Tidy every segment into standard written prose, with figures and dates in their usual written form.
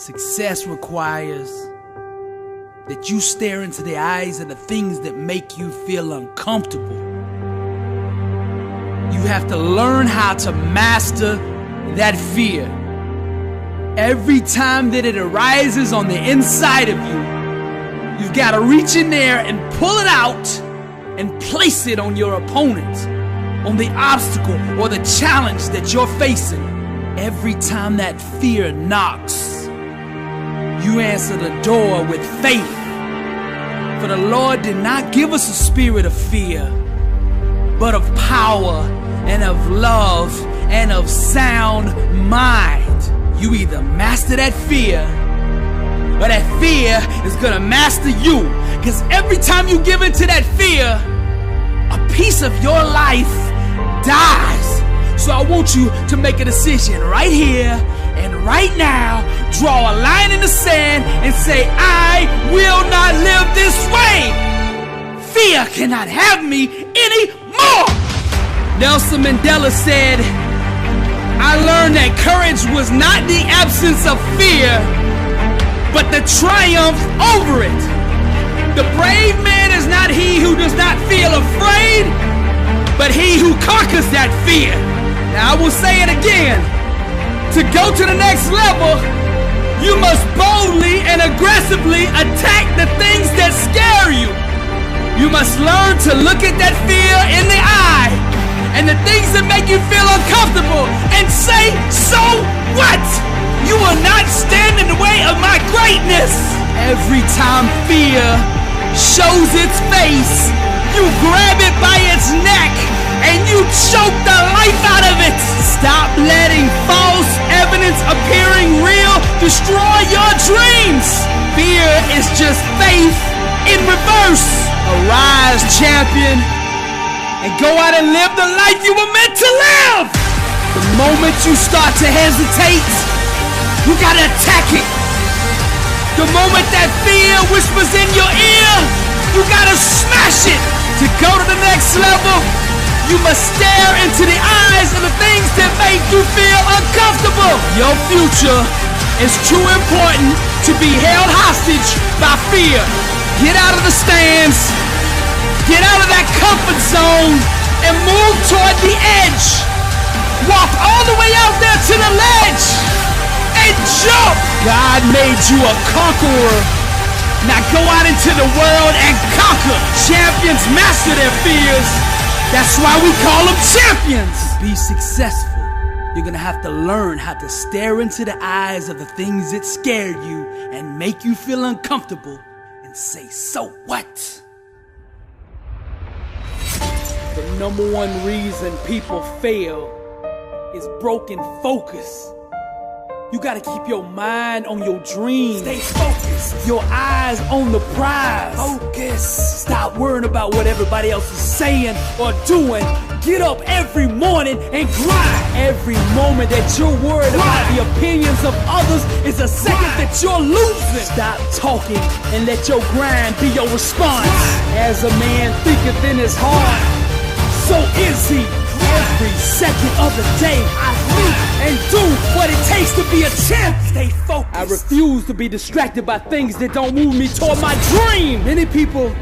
Success requires that you stare into the eyes of the things that make you feel uncomfortable. You have to learn how to master that fear. Every time that it arises on the inside of you, you've got to reach in there and pull it out and place it on your opponent, on the obstacle or the challenge that you're facing. Every time that fear knocks, you answer the door with faith. For the Lord did not give us a spirit of fear, but of power and of love and of sound mind. You either master that fear, or that fear is gonna master you. Because every time you give into that fear, a piece of your life dies. So I want you to make a decision right here and right now. Draw a line in the sand and say, I will not live this way. Fear cannot have me anymore. Nelson Mandela said, I learned that courage was not the absence of fear, but the triumph over it. The brave man is not he who does not feel afraid, but he who conquers that fear. Now I will say it again. To go to the next level, you must boldly and aggressively attack the things that scare you. You must learn to look at that fear in the eye and the things that make you feel uncomfortable and say, so what? You will not stand in the way of my greatness. Every time fear shows its face, you grab it by its neck and you choke the life out of it. Stop letting false evidence appearing real destroy your dreams. Fear is just faith in reverse. Arise, champion, and go out and live the life you were meant to live. The moment you start to hesitate, you gotta attack it. The moment that fear whispers in your ear, you gotta smash it. To go to the next level, you must stare into the eyes of the things that make you feel uncomfortable. Your future is too important to be held hostage by fear. Get out of the stands, get out of that comfort zone, and move toward the edge. Walk all the way out there to the ledge and jump. God made you a conqueror. Now go out into the world and conquer. Champions master their fears. That's why we call them champions. To be successful, you're gonna have to learn how to stare into the eyes of the things that scare you and make you feel uncomfortable and say, so what? The number one reason people fail is broken focus. You gotta keep your mind on your dreams. Stay focused. Your eyes on the prize. Focus. Stop worrying about what everybody else is saying or doing. Get up every morning and grind. Every moment that you're worried about the opinions of others is a second that you're losing. Stop talking and let your grind be your response. As a man thinketh in his heart, so is he. Every second of the day, I think and do what it takes to be a champ. Stay focused. I refuse to be distracted by things that don't move me toward my dream. Many people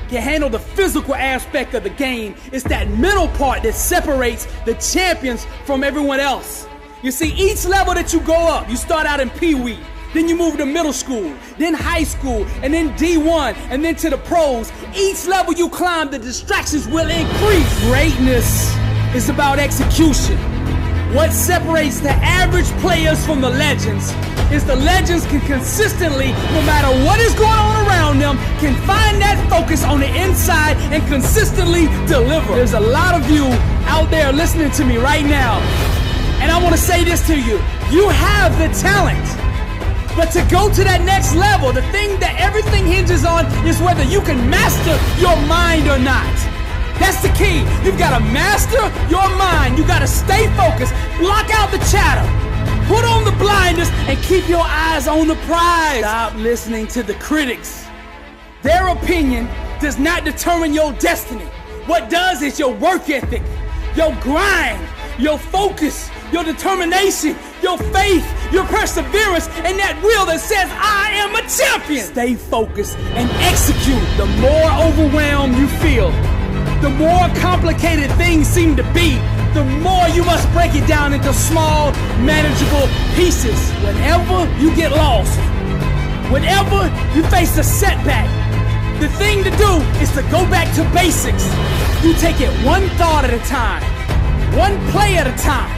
can handle the physical aspect of the game. It's that mental part that separates the champions from everyone else. You see, each level that you go up, you start out in Pee-wee, then you move to middle school, then high school, and then D1, and then to the pros. Each level you climb, the distractions will increase. Greatness is about execution. What separates the average players from the legends is the legends can consistently, no matter what is going on around them, can find that focus on the inside and consistently deliver. There's a lot of you out there listening to me right now, and I want to say this to you. You have the talent, but to go to that next level, the thing that everything hinges on is whether you can master your mind or not. That's the key. You've got to master your mind. You got to stay focused. Block out the chatter. Put on the blinders and keep your eyes on the prize. Stop listening to the critics. Their opinion does not determine your destiny. What does is your work ethic, your grind, your focus, your determination, your faith, your perseverance, and that will that says, I am a champion. Stay focused and execute. The more overwhelmed you feel, the more complicated things seem to be, the more you must break it down into small, manageable pieces. Whenever you get lost, whenever you face a setback, the thing to do is to go back to basics. You take it one thought at a time, one play at a time,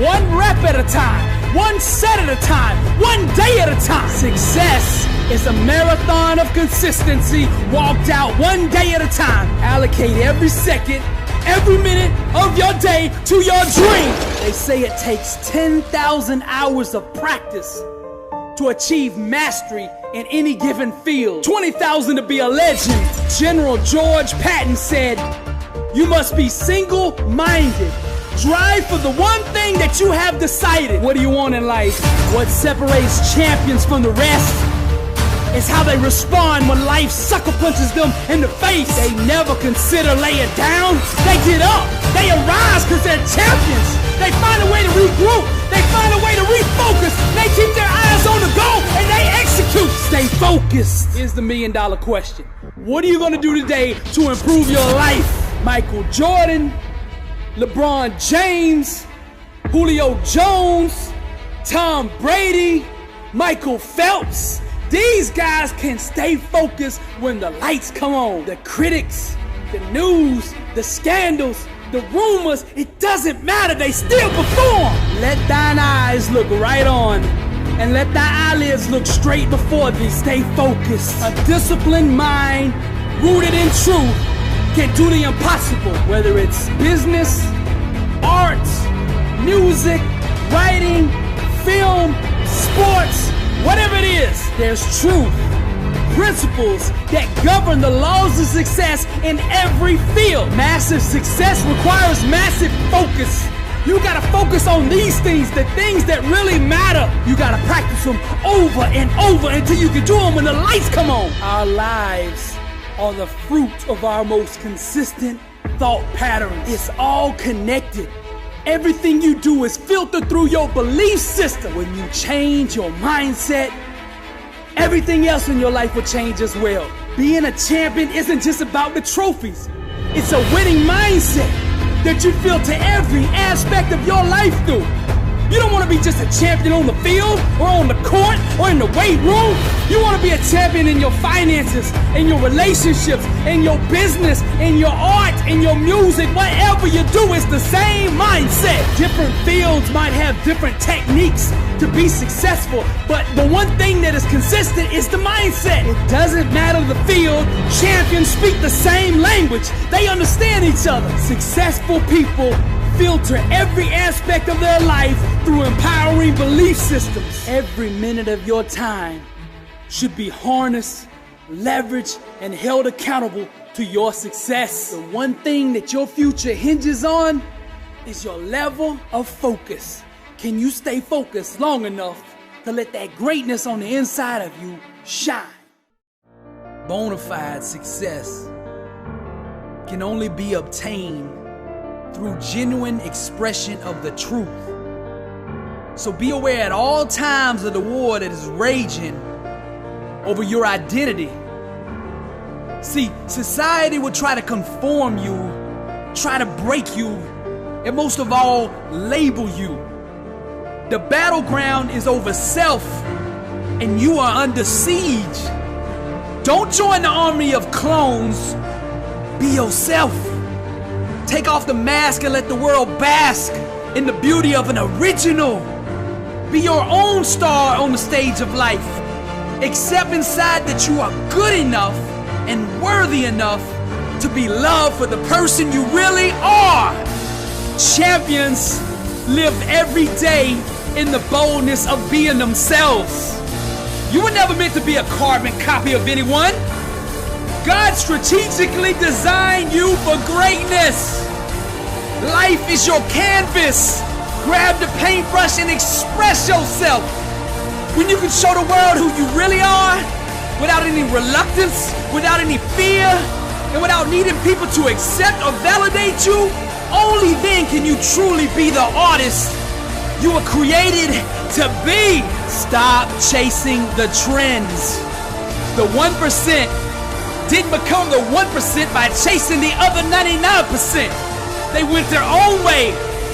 one rep at a time, one set at a time, one day at a time. Success is a marathon of consistency walked out one day at a time. Allocate every second, every minute of your day to your dream. They say it takes 10,000 hours of practice to achieve mastery in any given field. 20,000 to be a legend. General George Patton said, you must be single-minded. Drive for the one thing that you have decided. What do you want in life? What separates champions from the rest is how they respond when life sucker punches them in the face. They never consider laying down. They get up. They arise because they're champions. They find a way to regroup. They find a way to refocus. They keep their eyes on the goal and they execute. Stay focused. Here's the million-dollar question. What are you going to do today to improve your life? Michael Jordan, LeBron James, Julio Jones, Tom Brady, Michael Phelps. These guys can stay focused when the lights come on. The critics, the news, the scandals, the rumors, it doesn't matter, they still perform. Let thine eyes look right on, and let thy eyelids look straight before thee. Stay focused. A disciplined mind, rooted in truth, can do the impossible. Whether it's business, arts, music, writing, film, sports, whatever it is, there's truth, principles that govern the laws of success in every field. Massive success requires massive focus. You gotta focus on these things, the things that really matter. You gotta practice them over and over until you can do them when the lights come on. Our lives are the fruit of our most consistent thought patterns. It's all connected. Everything you do is filtered through your belief system. When you change your mindset, everything else in your life will change as well. Being a champion isn't just about the trophies. It's a winning mindset that you filter every aspect of your life through. You don't want to be just a champion on the field or on the court or in the weight room. You want to be a champion in your finances, in your relationships, in your business, in your art, in your music. Whatever you do, it's the same mindset. Different fields might have different techniques to be successful, but the one thing that is consistent is the mindset. It doesn't matter the field, champions speak the same language. They understand each other. Successful people filter every aspect of their life through empowering belief systems. Every minute of your time should be harnessed, leveraged, and held accountable to your success. The one thing that your future hinges on is your level of focus. Can you stay focused long enough to let that greatness on the inside of you shine? Bonafide success can only be obtained through genuine expression of the truth. So be aware at all times of the war that is raging over your identity. See, society will try to conform you, try to break you, and most of all, label you. The battleground is over self, and you are under siege. Don't join the army of clones. Be yourself. Take off the mask and let the world bask in the beauty of an original. Be your own star on the stage of life. Accept inside that you are good enough and worthy enough to be loved for the person you really are. Champions live every day in the boldness of being themselves. You were never meant to be a carbon copy of anyone. God strategically designed you for greatness. Life is your canvas. Grab the paintbrush and express yourself. When you can show the world who you really are, without any reluctance, without any fear, and without needing people to accept or validate you, Only then can you truly be the artist you were created to be. Stop chasing the trends. The 1% didn't become the 1% by chasing the other 99%. They went their own way.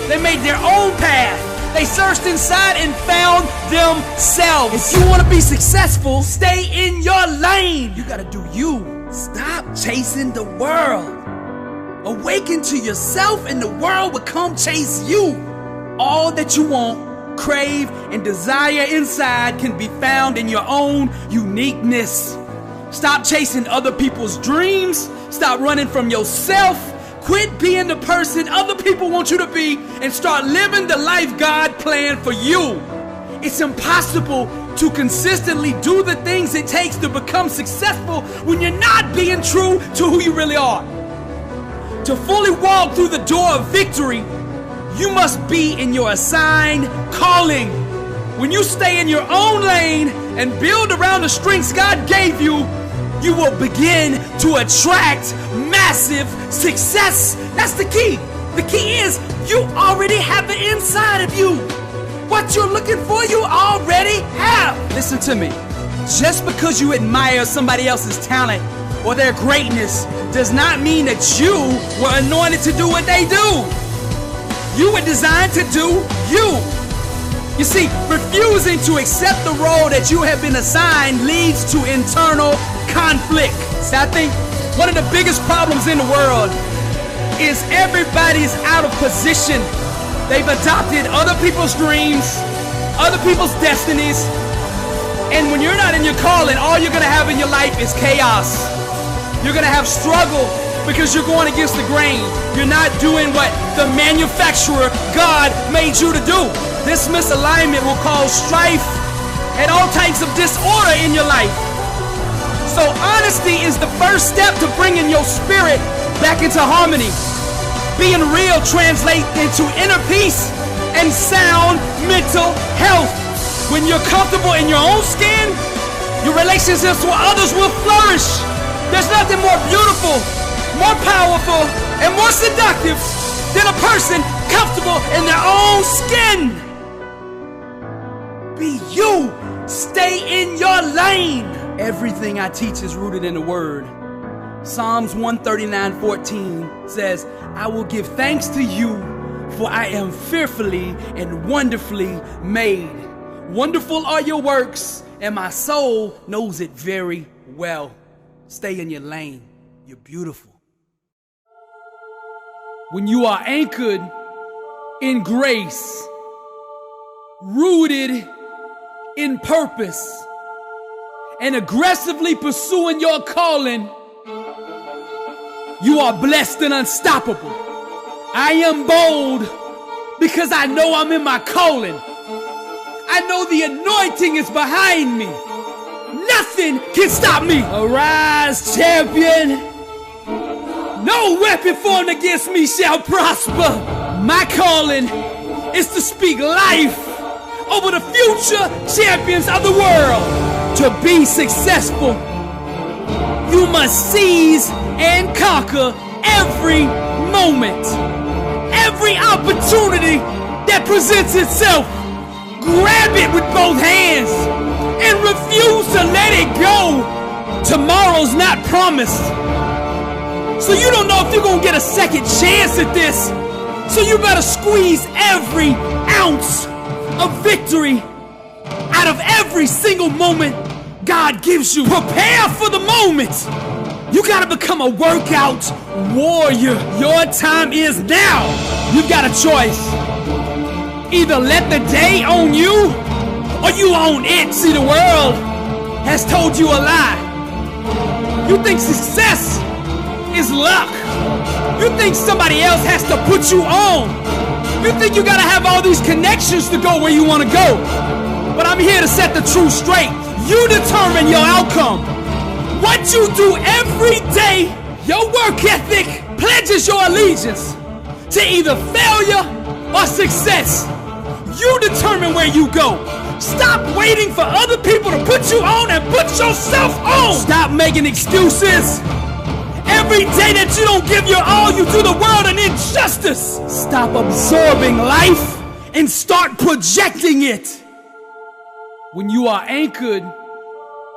They made their own path. They searched inside and found themselves. If you want to be successful, stay in your lane. You gotta do you. Stop chasing the world. Awaken to yourself and the world will come chase you. All that you want, crave, and desire inside can be found in your own uniqueness. Stop chasing other people's dreams. Stop running from yourself. Quit being the person other people want you to be and start living the life God planned for you. It's impossible to consistently do the things it takes to become successful when you're not being true to who you really are. To fully walk through the door of victory, you must be in your assigned calling. When you stay in your own lane and build around the strengths God gave you, you will begin to attract massive success. That's the key. The key is you already have it inside of you. What you're looking for, you already have. Listen to me. Just because you admire somebody else's talent or their greatness does not mean that you were anointed to do what they do. You were designed to do you. You see, refusing to accept the role that you have been assigned leads to internal conflict. See, I think one of the biggest problems in the world is everybody's out of position. They've adopted other people's dreams, other people's destinies, and when you're not in your calling, all you're gonna have in your life is chaos. You're gonna have struggle because you're going against the grain. You're not doing what the manufacturer God made you to do. This misalignment will cause strife and all types of disorder in your life. So honesty is the first step to bringing your spirit back into harmony. Being real translates into inner peace and sound mental health. When you're comfortable in your own skin, your relationships with others will flourish. There's nothing more beautiful, more powerful, and more seductive than a person comfortable in their own skin. Be you. Stay in your lane. Everything I teach is rooted in the Word. Psalms 139:14 says, I will give thanks to you, for I am fearfully and wonderfully made. Wonderful are your works, and my soul knows it very well. Stay in your lane. You're beautiful. When you are anchored in grace, rooted in purpose, and aggressively pursuing your calling, you are blessed and unstoppable. I am bold because I know I'm in my calling. I know the anointing is behind me. Nothing can stop me. Arise, champion. No weapon formed against me shall prosper. My calling is to speak life over the future champions of the world. To be successful, you must seize and conquer every moment, every opportunity that presents itself. Grab it with both hands and refuse to let it go. Tomorrow's not promised, so you don't know if you're gonna get a second chance at this. So you better squeeze every ounce of victory out of every single moment God gives you. Prepare for the moment. You gotta become a workout warrior. Your time is now. You've got a choice. Either let the day own you, or you own it. See, the world has told you a lie. You think success is luck. You think somebody else has to put you on. You think you gotta have all these connections to go where you wanna go. But I'm here to set the truth straight. You determine your outcome. What you do every day, your work ethic, pledges your allegiance to either failure or success. You determine where you go. Stop waiting for other people to put you on and put yourself on. Stop making excuses. Every Every day that you don't give your all, you do the world an injustice. Stop absorbing life and start projecting it. When you are anchored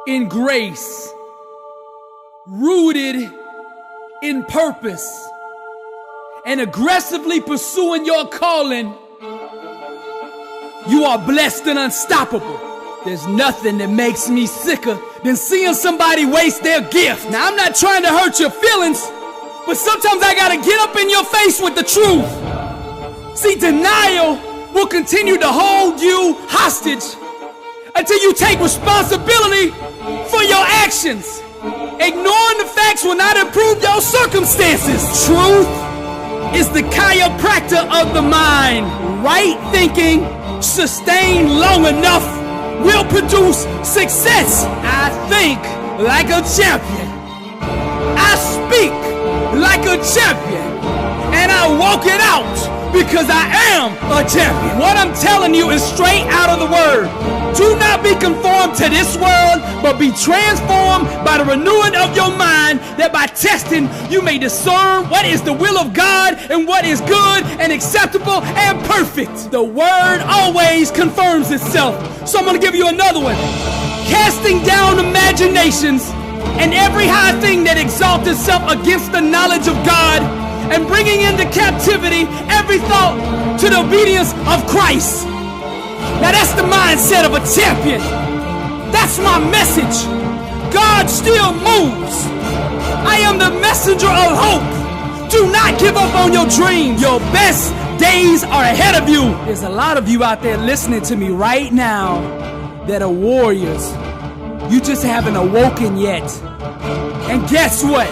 in grace, rooted in purpose, and aggressively pursuing your calling, you are blessed and unstoppable. There's nothing that makes me sicker than seeing somebody waste their gift. Now, I'm not trying to hurt your feelings, but sometimes I gotta get up in your face with the truth. See, denial will continue to hold you hostage until you take responsibility for your actions. Ignoring the facts will not improve your circumstances. Truth is the chiropractor of the mind. Right thinking, sustained long enough, will produce success. I think like a champion. I speak like a champion. And I walk it out because I am a champion. What I'm telling you is straight out of the word. Do not be conformed to this world, but be transformed by the renewing of your mind, that by testing you may discern what is the will of God and what is good and acceptable and perfect. The word always confirms itself. So I'm going to give you another one. Casting down imaginations and every high thing that exalts itself against the knowledge of God, and bringing into captivity every thought to the obedience of Christ. Now that's the mindset of a champion. That's my message. God still moves. I am the messenger of hope. Do not give up on your dreams. Your best days are ahead of you. There's a lot of you out there listening to me right now that are warriors. You just haven't awoken yet. And guess what?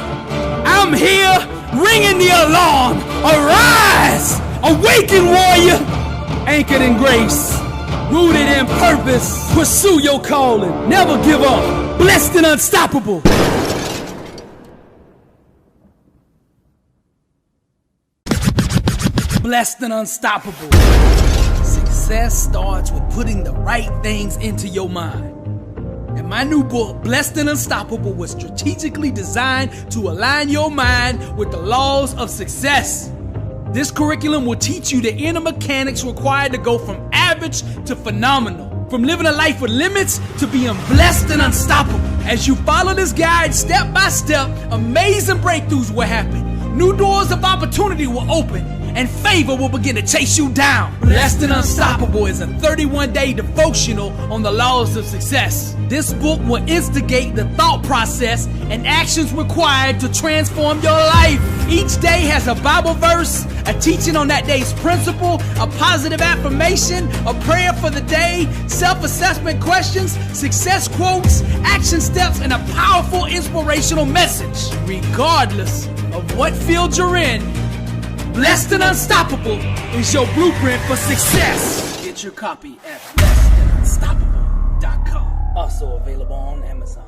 I'm here ringing the alarm. Arise! Awaken, warrior! Anchored in grace, rooted in purpose. Pursue your calling. Never give up. Blessed and unstoppable. Blessed and unstoppable. Success starts with putting the right things into your mind. And my new book, Blessed and Unstoppable, was strategically designed to align your mind with the laws of success. This curriculum will teach you the inner mechanics required to go from average to phenomenal, from living a life with limits to being blessed and unstoppable. As you follow this guide step by step, amazing breakthroughs will happen. New doors of opportunity will open, and favor will begin to chase you down. Blessed and Unstoppable is a 31-day devotional on the laws of success. This book will instigate the thought process and actions required to transform your life. Each day has a Bible verse, a teaching on that day's principle, a positive affirmation, a prayer for the day, self-assessment questions, success quotes, action steps, and a powerful inspirational message. Regardless of what field you're in, Blessed and Unstoppable is your blueprint for success. Get your copy at blessedandunstoppable.com. Also available on Amazon.